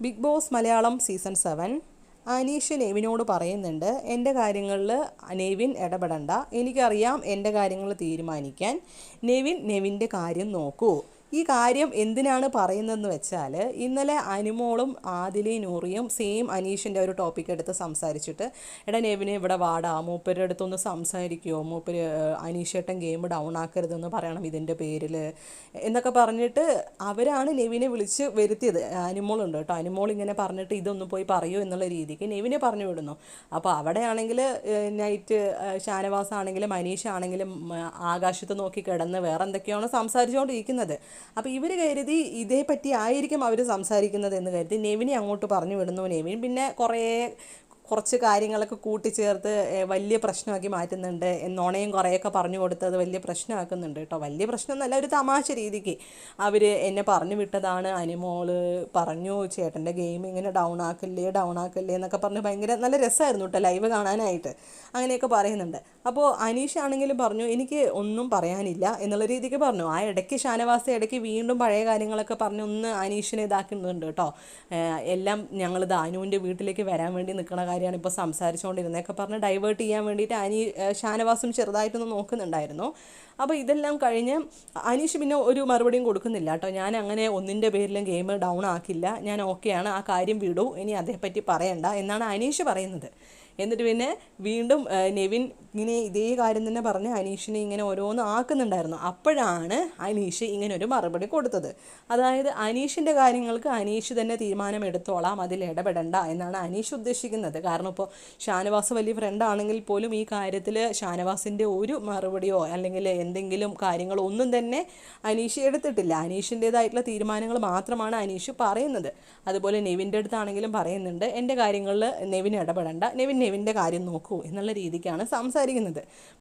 Big Boss Malayalam season 7 Aneesh നെവിനോട് പറയുന്നുണ്ട്, എൻ്റെ കാര്യങ്ങളിൽ നെവിൻ ഇടപെടണ്ട, എനിക്കറിയാം എൻ്റെ കാര്യങ്ങൾ തീരുമാനിക്കാൻ, നെവിൻ്റെ കാര്യം നോക്കൂ. ഈ കാര്യം എന്തിനാണ് പറയുന്നതെന്ന് വെച്ചാൽ, ഇന്നലെ അനുമോളും ആദിലയും നൂറിയും സെയിം അനീഷിൻ്റെ ഒരു ടോപ്പിക് എടുത്ത് സംസാരിച്ചിട്ട്, എടാ നെവിനെ ഇവിടെ വാടാ, മൂപ്പരുടെ അടുത്തൊന്ന് സംസാരിക്കുമോ, മൂപ്പര് അനീഷേട്ടൻ ഗെയിം ഡൗൺ ആക്കരുതെന്ന് പറയണം ഇതിൻ്റെ പേരിൽ എന്നൊക്കെ പറഞ്ഞിട്ട് അവരാണ് നെവിനെ വിളിച്ച് വരുത്തിയത്. അനുമോളുണ്ട് കേട്ടോ, അനുമോൾ ഇങ്ങനെ പറഞ്ഞിട്ട് ഇതൊന്ന് പോയി പറയൂ എന്നുള്ള രീതിക്ക് നെവിനെ പറഞ്ഞു വിടുന്നു. അപ്പോൾ അവിടെയാണെങ്കിൽ നൈറ്റ് ഷാനവാസാണെങ്കിലും അനീഷാണെങ്കിലും ആകാശത്ത് നോക്കി കിടന്ന് വേറെ എന്തൊക്കെയാണോ സംസാരിച്ചുകൊണ്ടിരിക്കുന്നത്. അപ്പോൾ ഇവർ കരുതി ഇതേപ്പറ്റി ആയിരിക്കും അവർ സംസാരിക്കുന്നത് എന്ന് കരുതി നെവിനെ അങ്ങോട്ട് പറഞ്ഞു വിടുന്നു. നെവിൻ പിന്നെ കുറച്ച് കാര്യങ്ങളൊക്കെ കൂട്ടിച്ചേർത്ത് വലിയ പ്രശ്നമാക്കി മാറ്റുന്നുണ്ട്. നുണയും കുറേയൊക്കെ പറഞ്ഞു കൊടുത്തത് വലിയ പ്രശ്നമാക്കുന്നുണ്ട് കേട്ടോ. വലിയ പ്രശ്നമൊന്നുമല്ല, ഒരു തമാശ രീതിക്ക് അവർ എന്നെ പറഞ്ഞു വിട്ടതാണ്, അനുമോള് പറഞ്ഞു ചേട്ടൻ്റെ ഗെയിം ഇങ്ങനെ ഡൗൺ ആക്കല്ലേ എന്നൊക്കെ പറഞ്ഞ് ഭയങ്കര നല്ല രസമായിരുന്നു കേട്ടോ ലൈവ് കാണാനായിട്ട്. അങ്ങനെയൊക്കെ പറയുന്നുണ്ട്. അപ്പോൾ അനീഷ് ആണെങ്കിലും പറഞ്ഞു എനിക്ക് ഒന്നും പറയാനില്ല എന്നുള്ള രീതിക്ക് പറഞ്ഞു. ആ ഇടയ്ക്ക് ഷാനവാസ് ഇടയ്ക്ക് വീണ്ടും പഴയ കാര്യങ്ങളൊക്കെ പറഞ്ഞ് ഒന്ന് അനീഷിനെ ഇതാക്കുന്നുണ്ട് കേട്ടോ. എല്ലാം ഞങ്ങൾ ദാനുവിൻ്റെ വീട്ടിലേക്ക് വരാൻ വേണ്ടി നിൽക്കണ കാര്യമാണ് ഇപ്പോൾ സംസാരിച്ചുകൊണ്ടിരുന്നതൊക്കെ പറഞ്ഞ് ഡൈവേർട്ട് ചെയ്യാൻ വേണ്ടിയിട്ട് ഷാനവാസും ചെറുതായിട്ടൊന്ന് നോക്കുന്നുണ്ടായിരുന്നു. അപ്പോൾ ഇതെല്ലാം കഴിഞ്ഞ് അനീഷ് പിന്നെ ഒരു മറുപടിയും കൊടുക്കുന്നില്ല കേട്ടോ. ഞാൻ അങ്ങനെ ഒന്നിൻ്റെ പേരിലും ഗെയിം ഡൗൺ ആക്കില്ല, ഞാൻ ഓക്കെയാണ്, ആ കാര്യം വിടൂ, ഇനി അതേപ്പറ്റി പറയണ്ട എന്നാണ് അനീഷ് പറയുന്നത്. എന്നിട്ട് പിന്നെ വീണ്ടും നെവിൻ ഇങ്ങനെ ഇതേ കാര്യം തന്നെ പറഞ്ഞ് അനീഷിനെ ഇങ്ങനെ ഓരോന്ന് ആക്കുന്നുണ്ടായിരുന്നു. അപ്പോഴാണ് അനീഷ് ഇങ്ങനെ ഒരു മറുപടി കൊടുത്തത്. അതായത് അനീഷിൻ്റെ കാര്യങ്ങൾക്ക് അനീഷ് തന്നെ തീരുമാനം എടുത്തോളാം, അതിൽ ഇടപെടണ്ട എന്നാണ് അനീഷ് ഉദ്ദേശിക്കുന്നത്. കാരണം ഇപ്പോൾ ഷാനവാസ് വലിയ ഫ്രണ്ടാണെങ്കിൽ പോലും ഈ കാര്യത്തിൽ ഷാനവാസിൻ്റെ ഒരു മറുപടിയോ അല്ലെങ്കിൽ എന്തെങ്കിലും കാര്യങ്ങളോ ഒന്നും തന്നെ അനീഷ് എടുത്തിട്ടില്ല. അനീഷിൻ്റേതായിട്ടുള്ള തീരുമാനങ്ങൾ മാത്രമാണ് അനീഷ് പറയുന്നത്. അതുപോലെ നെവിൻ്റെ അടുത്താണെങ്കിലും പറയുന്നുണ്ട്, എൻ്റെ കാര്യങ്ങളിൽ നെവിൻ ഇടപെടണ്ട, നെവിൻ്റെ കാര്യം നോക്കൂ എന്നുള്ള രീതിക്കാണ് സംസാരിക്കുന്നത്.